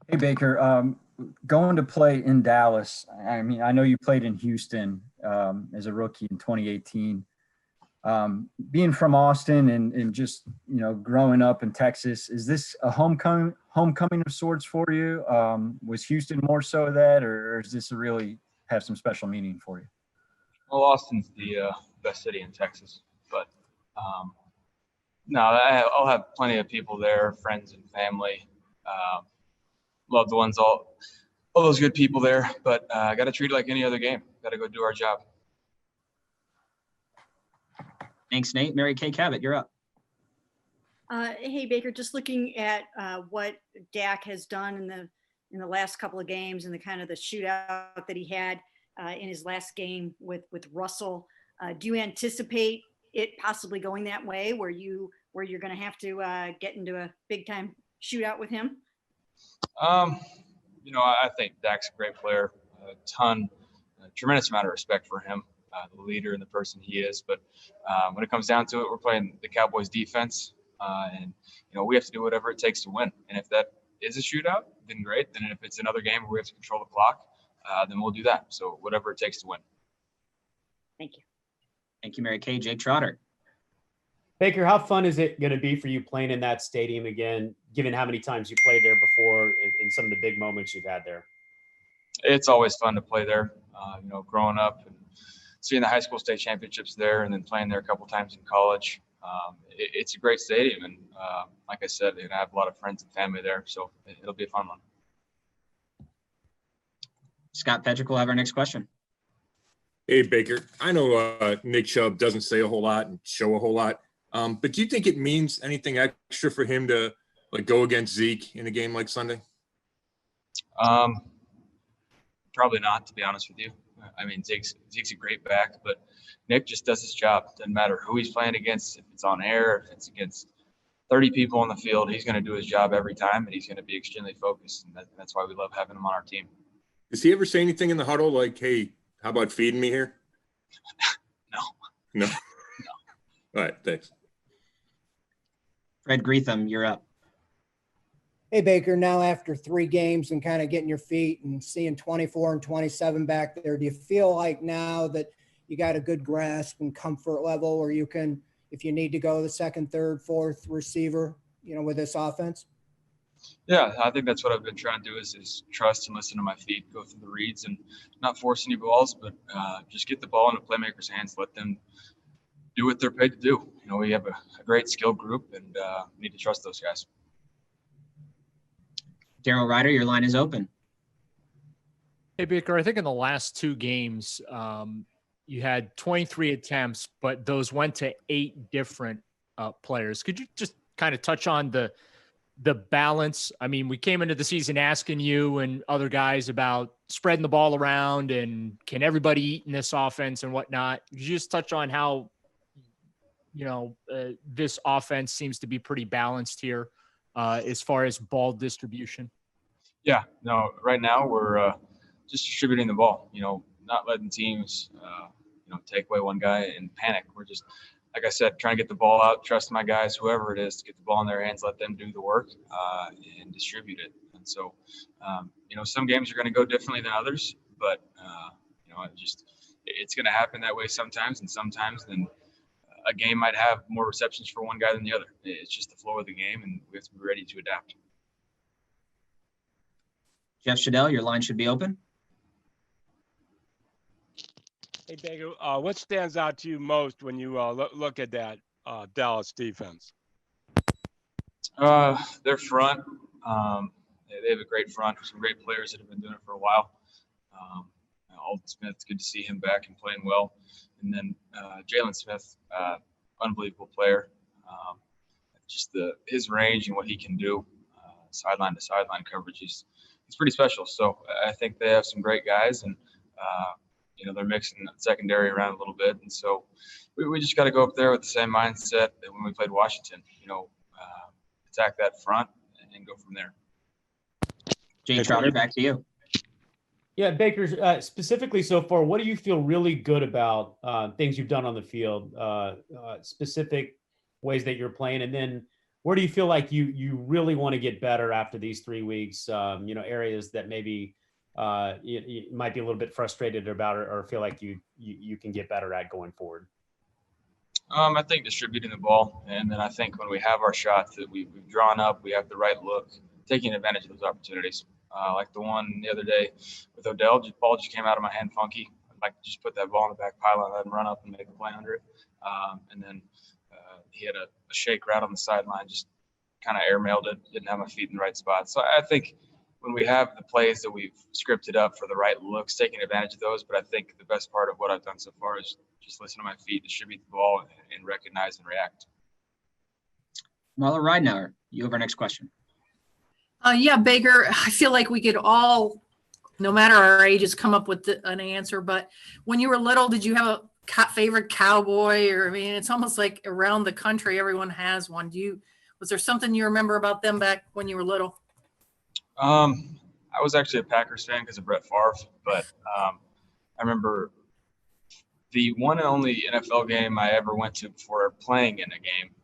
Hey Baker, going to play in Dallas. I mean, I know you played in Houston as a rookie in 2018. Being from Austin and just growing up in Texas, is this a homecoming of sorts for you? Was Houston more so that, or is this really have some special meaning for you? Well, Austin's the best city in Texas, but um, no, I'll have plenty of people there, friends and family, loved ones, all those good people there. But I got to treat it like any other game. Got to go do our job. Thanks, Nate. Mary Kay Cabot, you're up. Hey Baker, just looking at what Dak has done in the last couple of games and the kind of the shootout that he had in his last game with Russell. Do you anticipate it possibly going that way, where you're going to have to get into a big time shootout with him? I think Dak's a great player, a tremendous amount of respect for him, the leader and the person he is. But when it comes down to it, we're playing the Cowboys defense, and we have to do whatever it takes to win. And if that is a shootout, then great. Then if it's another game where we have to control the clock, then we'll do that. So whatever it takes to win. Thank you. Thank you, Mary Kay. Jake Trotter. Baker, how fun is it going to be for you playing in that stadium again, given how many times you played there before and some of the big moments you've had there? It's always fun to play there. Growing up and seeing the high school state championships there, and then playing there a couple times in college. It's a great stadium, and like I said, I have a lot of friends and family there, so it'll be a fun one. Scott Petrick will have our next question. Hey, Baker. I know Nick Chubb doesn't say a whole lot and show a whole lot, but do you think it means anything extra for him to go against Zeke in a game like Sunday? Probably not, to be honest with you. I mean, Zeke's a great back, but Nick just does his job. Doesn't matter who he's playing against, if it's on air, if it's against 30 people on the field, he's going to do his job every time, and he's going to be extremely focused, and that's why we love having him on our team. Does he ever say anything in the huddle like, hey, how about feeding me here? No. All right, thanks. Fred Greetham, you're up. Hey, Baker, now after 3 games and kind of getting your feet and seeing 24 and 27 back there, do you feel like now that you got a good grasp and comfort level where you can, if you need to go the second, third, fourth receiver, with this offense? Yeah, I think that's what I've been trying to do is trust and listen to my feet, go through the reads and not force any balls, but just get the ball in the playmaker's hands, let them do what they're paid to do. We have a great skill group, and need to trust those guys. Daryl Ryder, your line is open. Hey, Baker, I think in the last 2 games, you had 23 attempts, but those went to 8 different players. Could you just kind of touch on the balance? I mean, we came into the season asking you and other guys about spreading the ball around and can everybody eat in this offense and whatnot. Could you just touch on how, this offense seems to be pretty balanced here as far as ball distribution? Yeah, no, right now we're just distributing the ball, not letting teams, take away one guy and panic. We're just, like I said, trying to get the ball out, trust my guys, whoever it is, to get the ball in their hands, let them do the work and distribute it. And so, some games are going to go differently than others, but, it's going to happen that way sometimes, and sometimes then a game might have more receptions for one guy than the other. It's just the flow of the game, and we have to be ready to adapt. Jeff Shadell, your line should be open. Hey, Baker, what stands out to you most when you look at that Dallas defense? Their front. They have a great front. Some great players that have been doing it for a while. Alden Smith, good to see him back and playing well. And then Jalen Smith, unbelievable player. Just his range and what he can do, sideline to sideline coverage, he's pretty special. So I think they have some great guys, and they're mixing the secondary around a little bit. And so we just got to go up there with the same mindset that when we played Washington, attack that front and go from there. Jay Trotter, back to you. Yeah, Baker, specifically so far, what do you feel really good about things you've done on the field, specific ways that you're playing? And then where do you feel like you really want to get better after these 3 weeks? Areas that maybe you might be a little bit frustrated about or feel like you can get better at going forward. I think distributing the ball, and then I think when we have our shots that we've drawn up, we have the right look, taking advantage of those opportunities. Like the one the other day with Odell, the ball just came out of my hand funky. I'd like to just put that ball in the back pile and let him run up and make a play under it. And then he had a shake right on the sideline, just kind of airmailed it, didn't have my feet in the right spot. So I think when we have the plays that we've scripted up for the right looks, taking advantage of those. But I think the best part of what I've done so far is just listen to my feet, distribute the ball, and recognize and react. Marla Ridenour, you have our next question. Yeah, Baker, I feel like we could all, no matter our ages, come up with an answer. But when you were little, did you have a favorite Cowboy? Or, I mean, it's almost like around the country, everyone has one. Was there something you remember about them back when you were little? I was actually a Packers fan because of Brett Favre, but I remember the one and only NFL game I ever went to before playing in a game.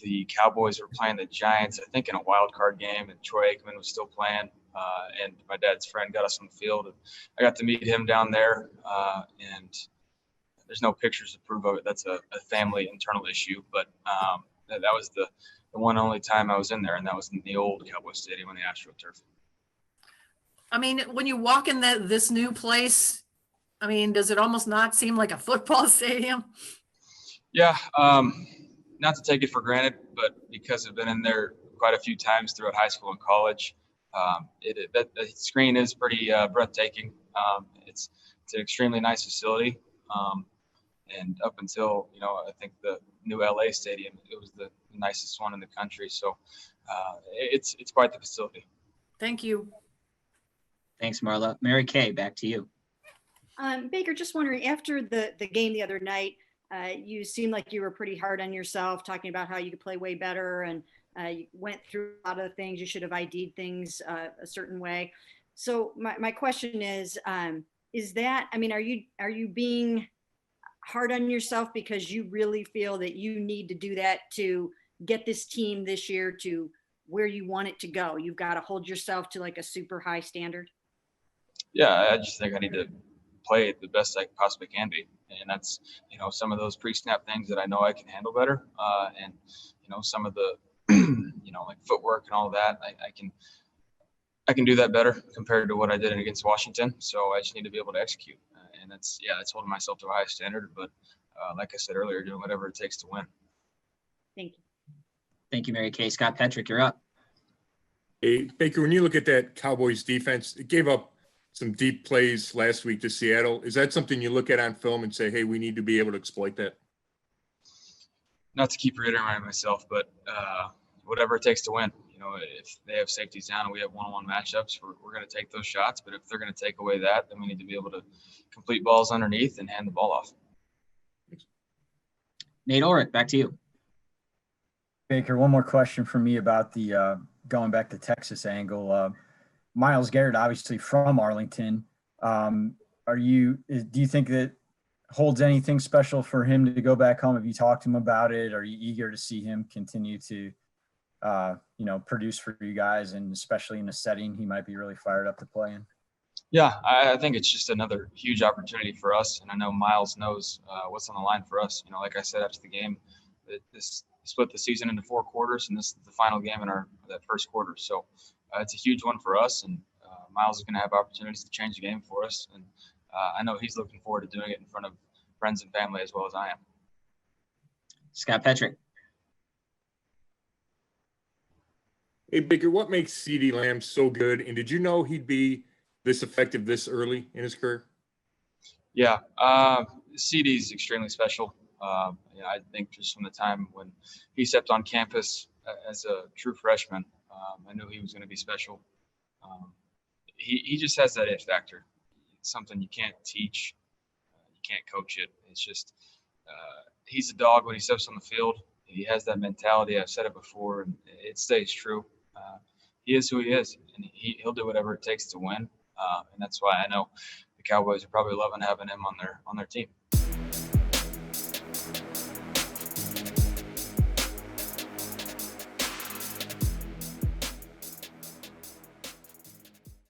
The Cowboys were playing the Giants, I think in a wild card game, and Troy Aikman was still playing. And my dad's friend got us on the field, and I got to meet him down there. And there's no pictures to prove of it. That's a family internal issue, but that was the one only time I was in there, and that was in the old Cowboy Stadium on the AstroTurf. I mean, when you walk in this new place, I mean, does it almost not seem like a football stadium? Yeah, not to take it for granted, but because I've been in there quite a few times throughout high school and college, the screen is pretty breathtaking. It's an extremely nice facility, and up until I think the new LA stadium, it was the nicest one in the country. So it's quite the facility. Thank you. Thanks, Marla. Mary Kay, back to you. Baker, just wondering, after the game the other night, you seemed like you were pretty hard on yourself, talking about how you could play way better, and you went through a lot of the things. You should have ID'd things a certain way. So my question is that, I mean, are you being hard on yourself because you really feel that you need to do that to get this team this year to where you want it to go? You've got to hold yourself to like a super high standard. Yeah, I just think I need to play the best I possibly can be. And that's, some of those pre-snap things that I know I can handle better. And, some of the, like footwork and all that, I can do that better compared to what I did against Washington. So I just need to be able to execute. And that's holding myself to a high standard. But like I said earlier, doing whatever it takes to win. Thank you. Thank you, Mary Kay. Scott Petrick, you're up. Hey, Baker, when you look at that Cowboys defense, it gave up some deep plays last week to Seattle. Is that something you look at on film and say, hey, we need to be able to exploit that? Not to keep reiterating myself, but whatever it takes to win. If they have safeties down and we have one-on-one matchups, we're going to take those shots. But if they're going to take away that, then we need to be able to complete balls underneath and hand the ball off. Nate Ulrich, back to you. Baker, one more question for me about the going back to Texas angle. Myles Garrett, obviously from Arlington. Do you think that holds anything special for him to go back home? Have you talked to him about it? Are you eager to see him continue to, produce for you guys, and especially in a setting he might be really fired up to play in? Yeah, I think it's just another huge opportunity for us. And I know Myles knows what's on the line for us. Like I said after the game, this split the season into 4 quarters, and this is the final game in that first quarter. So it's a huge one for us, and Myles is going to have opportunities to change the game for us. And I know he's looking forward to doing it in front of friends and family as well as I am. Scott Petrick. Hey, Baker, what makes CeeDee Lamb so good? And did you know he'd be this effective this early in his career? Yeah, CeeDee is extremely special. I think just from the time when he stepped on campus as a true freshman, I knew he was going to be special. He just has that it factor. It's something you can't teach. You can't coach it. It's just he's a dog when he steps on the field. He has that mentality. I've said it before, and it stays true. He is who he is, and he'll do whatever it takes to win. And that's why I know the Cowboys are probably loving having him on their team.